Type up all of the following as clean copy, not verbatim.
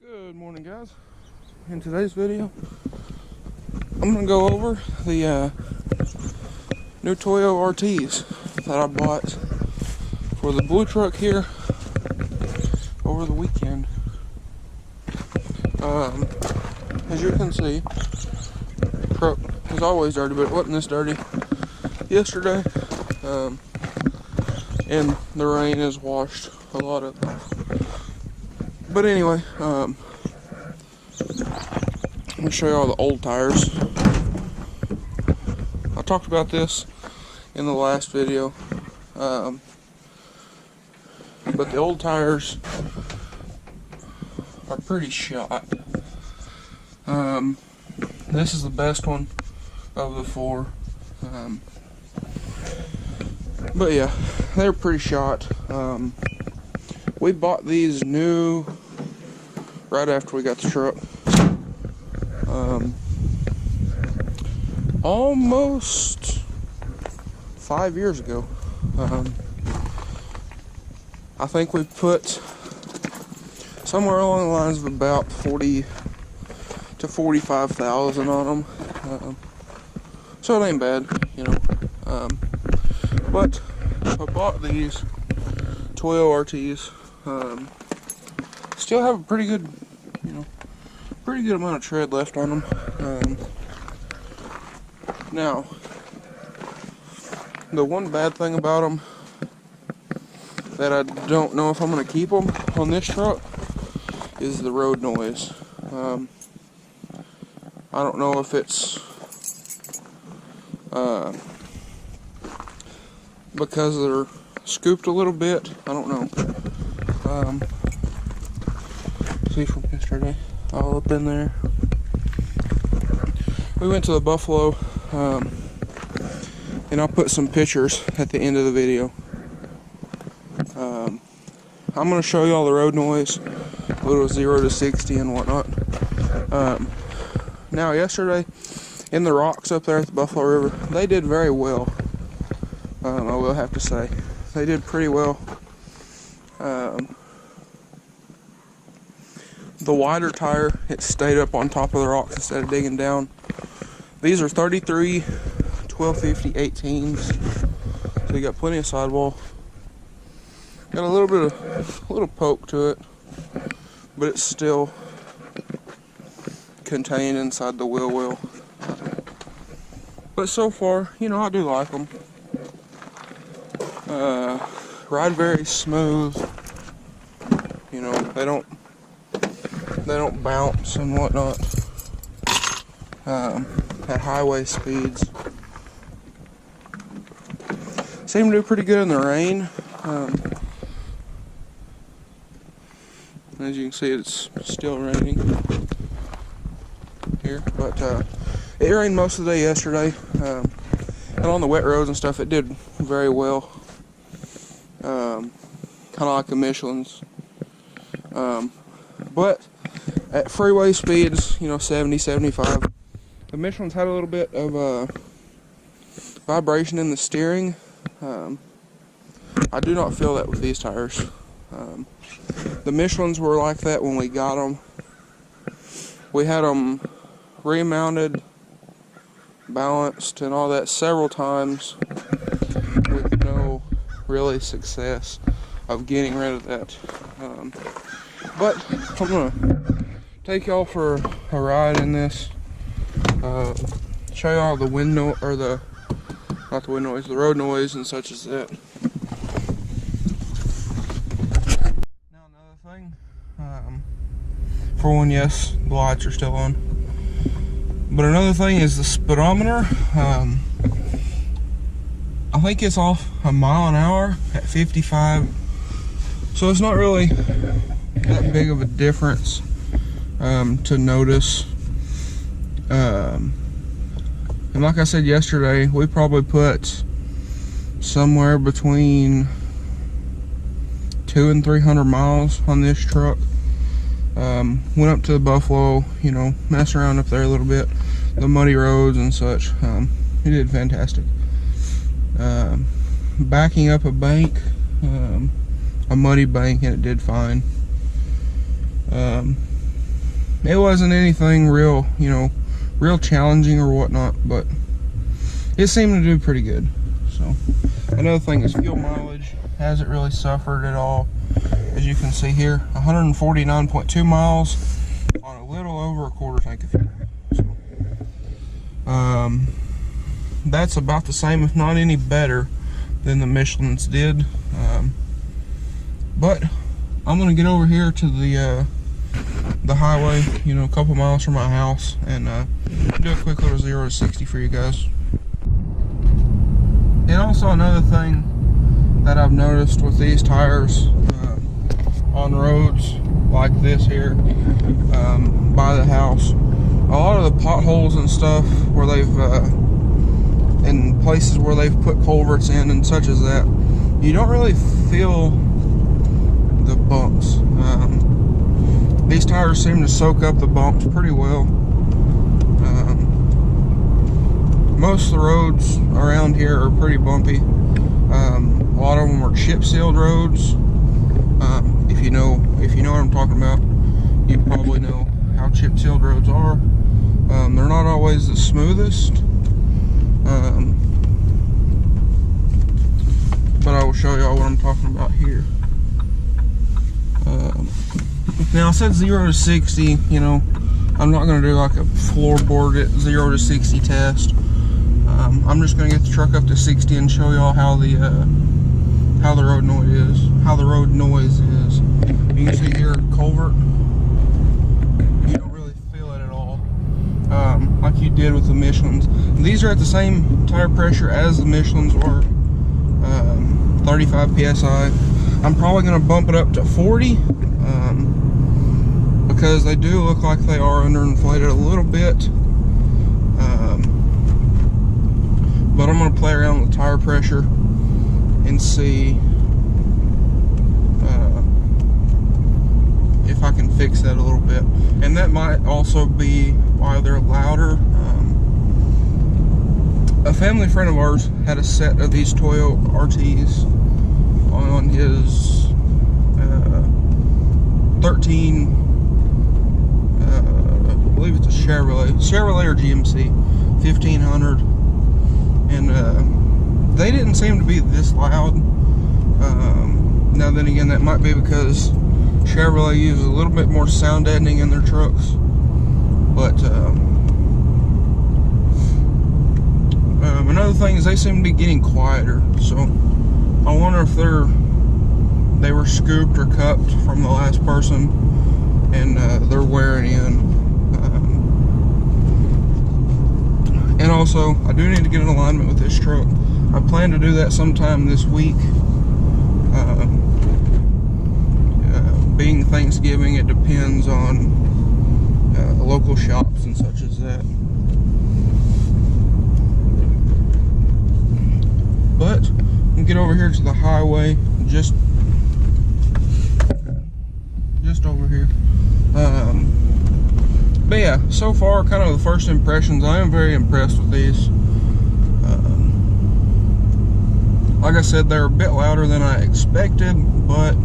Good morning, guys. In today's video, I'm going to go over the new Toyo RTs that I bought for the blue truck here over the weekend. As you can see, the truck is always dirty, but it wasn't this dirty yesterday. And the rain has washed a lot of it. But anyway, I'm going to show you all the old tires. I talked about this in the last video, but the old tires are pretty shot. This is the best one of the four, but yeah, they're pretty shot. We bought these new right after we got the truck. Almost 5 years ago. I think we put somewhere along the lines of about 40 to 45,000 on them. So it ain't bad, you know. But I bought these Toyo RTs. Still have a pretty good, pretty good amount of tread left on them. Now, the one bad thing about them that I don't know if I'm going to keep them on this truck is the road noise. I don't know if it's because they're scooped a little bit. I don't know. See from yesterday, all up in there. We went to the Buffalo, and I'll put some pictures at the end of the video. I'm going to show you all the road noise, a little 0 to 60 and whatnot. Now, yesterday, in the rocks up there at the Buffalo River, they did very well. I will have to say, they did pretty well. The wider tire, it stayed up on top of the rocks instead of digging down. These are 33 1250 18s, so you got plenty of sidewall. Got a little bit of poke to it, but it's still contained inside the wheel well. But so far, I do like them. Ride very smooth. They don't bounce and whatnot at highway speeds. Seem to do pretty good in the rain. As you can see, it's still raining here, but it rained most of the day yesterday, and on the wet roads and stuff, it did very well. Kind of like the Michelin's. But at freeway speeds, 70, 75, the Michelin's had a little bit of vibration in the steering. I do not feel that with these tires. The Michelin's were like that when we got them. We had them remounted, balanced, and all that several times with no really success of getting rid of that. But I'm gonna take y'all for a ride in this. Show y'all the wind noise, or the road noise and such as that. Now another thing, for one, yes, the lights are still on. But another thing is the speedometer. I think it's off a mile an hour at 55. So it's not really that big of a difference to notice. And like I said yesterday, we probably put somewhere between 200 and 300 miles on this truck. Went up to the Buffalo, messed around up there a little bit, the muddy roads and such. It did fantastic. Backing up a bank, a muddy bank, and it did fine. it wasn't anything real, you know, real challenging or whatnot, but it seemed to do pretty good. So another thing is fuel mileage hasn't really suffered at all. As you can see here, 149.2 miles on a little over a quarter tank of fuel. So that's about the same, if not any better than the Michelin's did. But I'm gonna get over here to the highway, you know, a couple miles from my house, and do a quick little 0 to 60 for you guys. And also another thing that I've noticed with these tires on roads like this here by the house, a lot of the potholes and stuff where they've in places where they've put culverts in and such as that, you don't really feel the bumps. These tires seem to soak up the bumps pretty well. Most of the roads around here are pretty bumpy. A lot of them are chip sealed roads. If you know what I'm talking about, you probably know how chip sealed roads are. They're not always the smoothest, but I will show y'all what I'm talking about here. Now I said 0 to 60, you know, I'm not going to do like a floorboard at 0 to 60 test. I'm just going to get the truck up to 60 and show y'all how the road noise is. You can see here, culvert. You don't really feel it at all, like you did with the Michelin's. These are at the same tire pressure as the Michelin's were, 35 psi. I'm probably going to bump it up to 40, because they do look like they are underinflated a little bit. But I'm going to play around with tire pressure and see if I can fix that a little bit. And that might also be why they're louder. A family friend of ours had a set of these Toyo RTs on his 13, I believe it's a Chevrolet or GMC 1500, and they didn't seem to be this loud. Now then again, that might be because Chevrolet uses a little bit more sound deadening in their trucks, but another thing is they seem to be getting quieter. So I wonder if they were scooped or cupped from the last person, and they're wearing in. And also, I do need to get in alignment with this truck. I plan to do that sometime this week. Being Thanksgiving, it depends on local shops and such as that. But we'll get over here to the highway, just over here. But yeah, so far, kind of the first impressions, I am very impressed with these. Like I said, they're a bit louder than I expected, but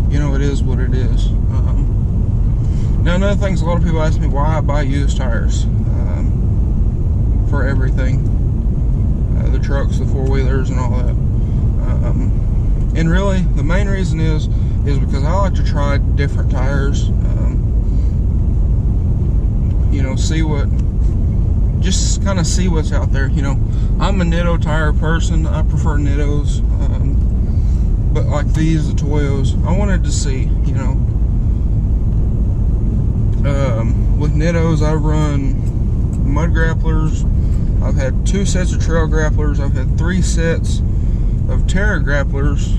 you know, it is what it is. Now, another thing is, a lot of people ask me why I buy used tires for everything, the trucks, the four-wheelers, and all that. And really, the main reason is because I like to try different tires. You know, just kind of see what's out there. You know, I'm a Nitto tire person. I prefer Nittos. But like these, the Toyos, I wanted to see, you know. With Nittos, I run mud grapplers. I've had 2 sets of trail grapplers. I've had 3 sets of Terra grapplers.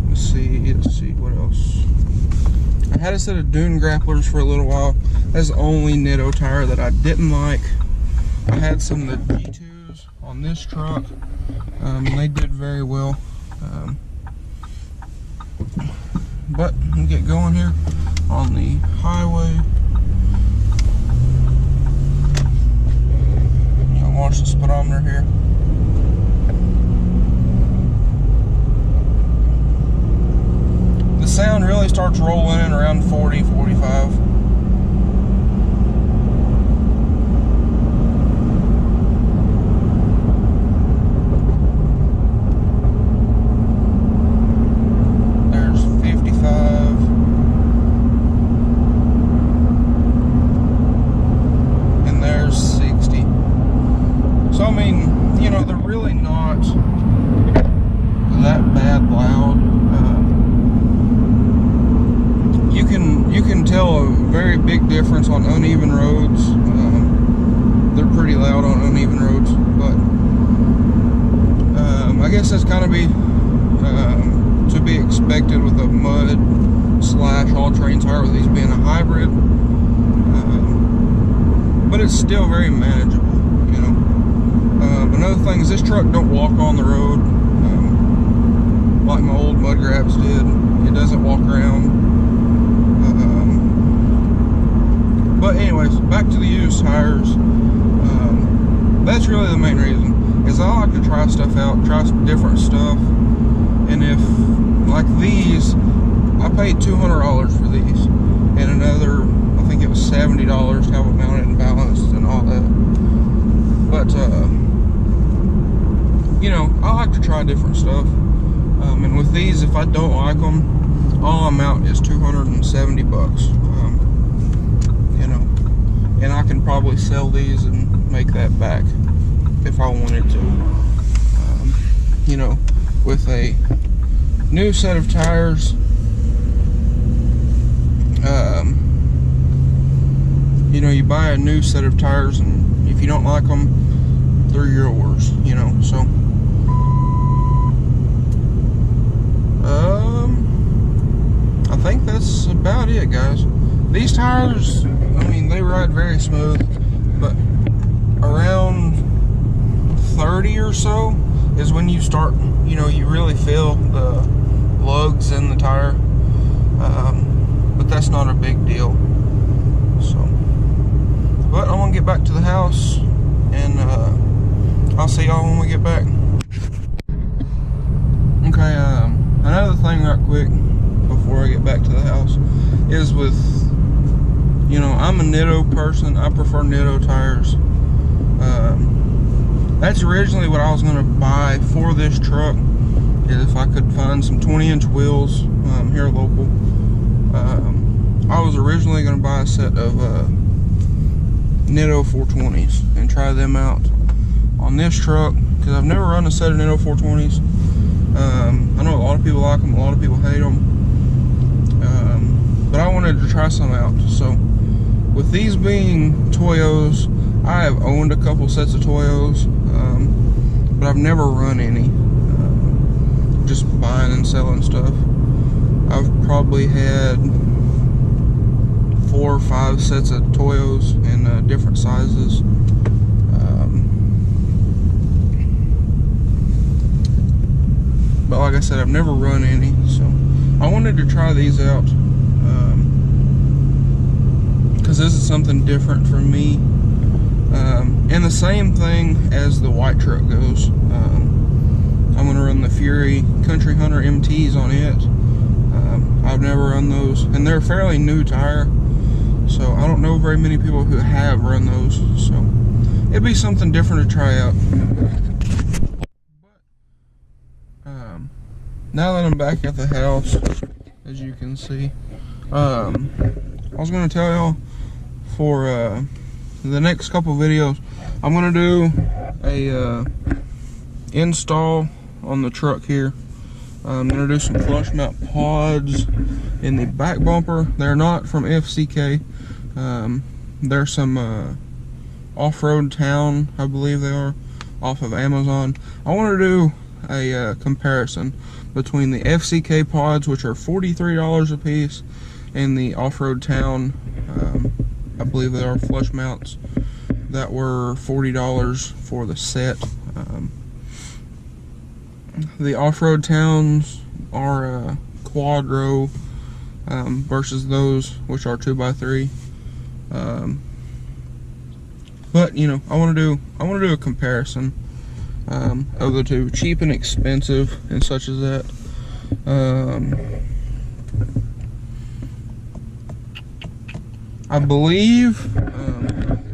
Let's see, what else? I had a set of Dune grapplers for a little while. That's the only Nitto tire that I didn't like. I had some of the G2s on this truck. They did very well. But we'll get going here on the highway. You'll watch the speedometer here. The sound really starts rolling in around 40, 45. There's 55. And there's 60. So, I mean, you know, they're really not that bad loud. You can tell a very big difference on uneven roads. They're pretty loud on uneven roads, but I guess that's kind of to be expected with a mud / all-terrain tire, with these being a hybrid. But it's still very manageable, you know. Another thing is this truck don't walk on the road like my old mud grabs did. It doesn't walk around. But anyways, back to the used tires. That's really the main reason, is I like to try stuff out, try different stuff. And if, like these, I paid $200 for these, and another, I think it was $70 to have it mounted and balanced and all that. But, you know, I like to try different stuff. And with these, if I don't like them, all I'm out is 270 bucks. You know, and I can probably sell these and make that back if I wanted to. You know, with a new set of tires, you know, you buy a new set of tires, and if you don't like them, they're yours, you know. So I think that's about it, guys. These tires, I mean, they ride very smooth, but around 30 or so is when you start, you know, you really feel the lugs in the tire. But that's not a big deal. So, but I'm gonna get back to the house, and I'll see y'all when we get back. Okay, another thing right quick before I get back to the house is with, you know, I'm a Nitto person. I prefer Nitto tires. That's originally what I was going to buy for this truck, is if I could find some 20-inch wheels here local. I was originally going to buy a set of Nitto 420s and try them out on this truck, because I've never run a set of Nitto 420s. I know a lot of people like them, a lot of people hate them. But I wanted to try some out. So with these being Toyos, I have owned a couple sets of Toyos, but I've never run any. Just buying and selling stuff. I've probably had 4 or 5 sets of Toyos in different sizes. But like I said, I've never run any, so I wanted to try these out, because this is something different for me. And the same thing as the white truck goes. I'm going to run the Fury Country Hunter MTs on it. I've never run those, and they're a fairly new tire, so I don't know very many people who have run those, so it'd be something different to try out. Now that I'm back at the house, as you can see, I was going to tell y'all, for the next couple videos, I'm going to do a install on the truck here. I'm going to do some flush mount pods in the back bumper. They're not from FCK. They're some Off-Road Town, I believe they are, off of Amazon. I want to do a comparison between the FCK pods, which are $43 a piece, and the Off-Road Town, I believe they are flush mounts, that were $40 for the set. The Off-Road Towns are quad row versus those which are 2x3. But you know, I want to do a comparison of the two, cheap and expensive, and such as that. I believe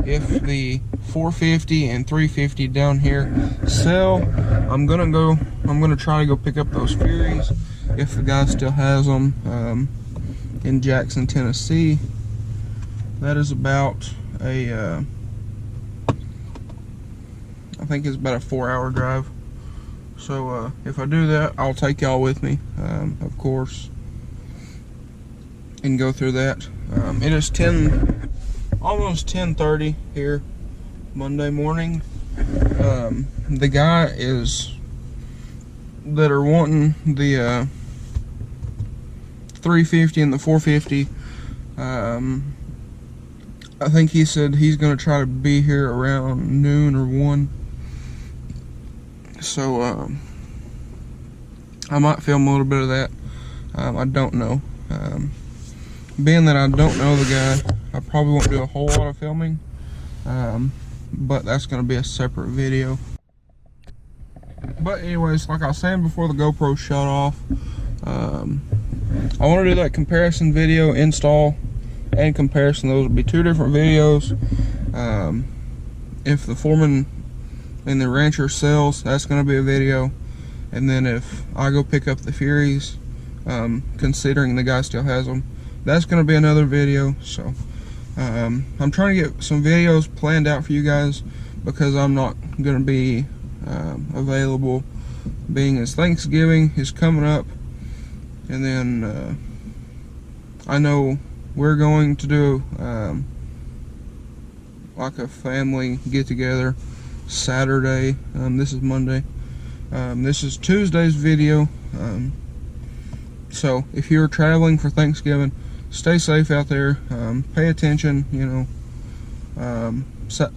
if the 450 and 350 down here sell, I'm gonna try to go pick up those Furies if the guy still has them in Jackson, Tennessee. That is about a I think it's about a 4-hour drive. So if I do that, I'll take y'all with me, of course, and go through that. It is almost 10:30 here, Monday morning. The guy that are wanting the 350 and the 450, I think he said he's going to try to be here around noon or 1. So I might film a little bit of that. I don't know. Being that I don't know the guy, I probably won't do a whole lot of filming, but that's going to be a separate video. But anyways, like I was saying before the GoPro shut off, I want to do that comparison video, install and comparison. Those will be 2 different videos. If the Foreman and the Rancher sells, that's going to be a video, and then if I go pick up the Furies, considering the guy still has them, that's going to be another video. So I'm trying to get some videos planned out for you guys, because I'm not going to be available, being as Thanksgiving is coming up, and then I know we're going to do like a family get-together Saturday. This is Monday. This is Tuesday's video. So if you're traveling for Thanksgiving, stay safe out there. Pay attention, you know.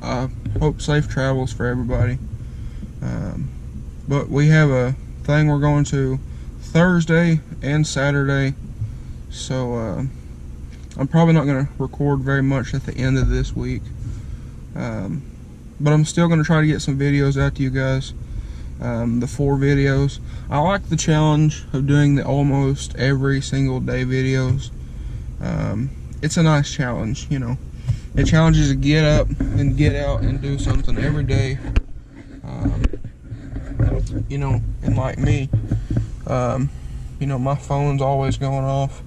I hope safe travels for everybody. But we have a thing we're going to Thursday and Saturday, so I'm probably not going to record very much at the end of this week, but I'm still going to try to get some videos out to you guys, the 4 videos. I like the challenge of doing the almost every single day videos. It's a nice challenge, you know. It challenges to get up and get out and do something every day. You know, and like me, you know, my phone's always going off.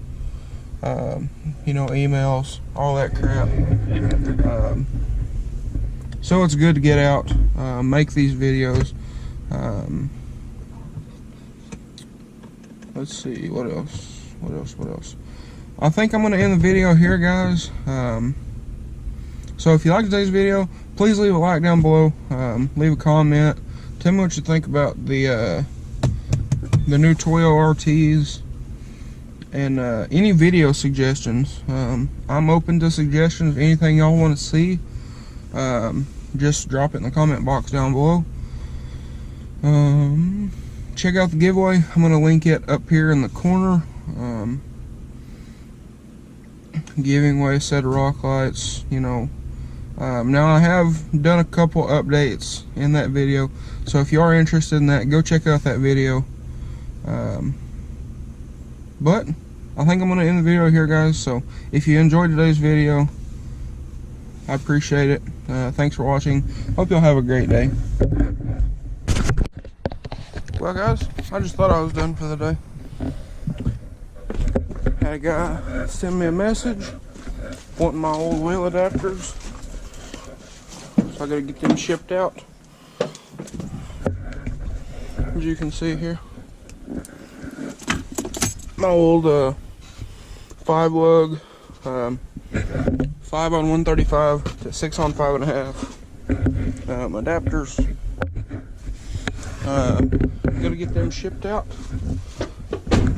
You know, emails, all that crap. So it's good to get out, make these videos. Let's see, what else? I think I'm going to end the video here, guys. So if you like today's video, please leave a like down below, leave a comment, tell me what you think about the new Toyo RTs, and any video suggestions. I'm open to suggestions. Anything y'all want to see, just drop it in the comment box down below. Check out the giveaway. I'm going to link it up here in the corner. Giving away a set of rock lights, you know. Now I have done a couple updates in that video, so if you are interested in that, go check out that video. But I think I'm going to end the video here, guys. So if you enjoyed today's video, I appreciate it. Thanks for watching. Hope y'all have a great day. Well, guys, I just thought I was done for the day. Had a guy send me a message wanting my old wheel adapters, so I gotta get them shipped out. As you can see here, my old 5-lug 5 on 135 to 6 on 5.5 adapters. Gotta get them shipped out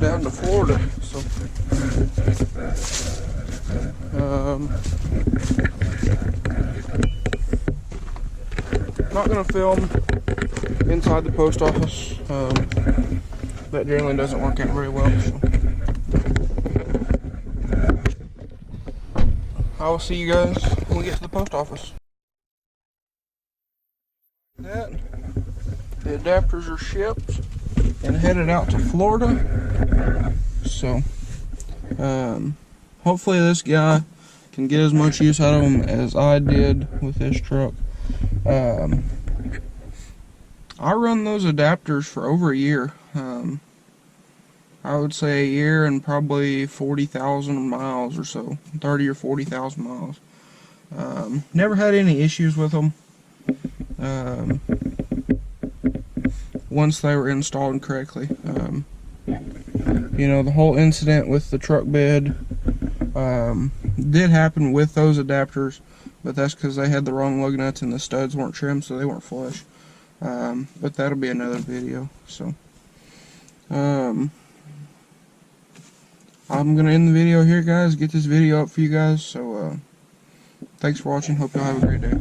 down to Florida. So not gonna film inside the post office. That generally doesn't work out very well. So I will see you guys when we get to the post office. The adapters are shipped and headed out to Florida. So hopefully this guy can get as much use out of them as I did with this truck. I run those adapters for over a year. I would say a year and probably 40,000 miles or so, 30 or 40,000 miles. Never had any issues with them once they were installed correctly. You know, the whole incident with the truck bed did happen with those adapters, but that's because they had the wrong lug nuts and the studs weren't trimmed, so they weren't flush. But that'll be another video. So I'm gonna end the video here, guys. Get this video up for you guys. So thanks for watching. Hope y'all have a great day.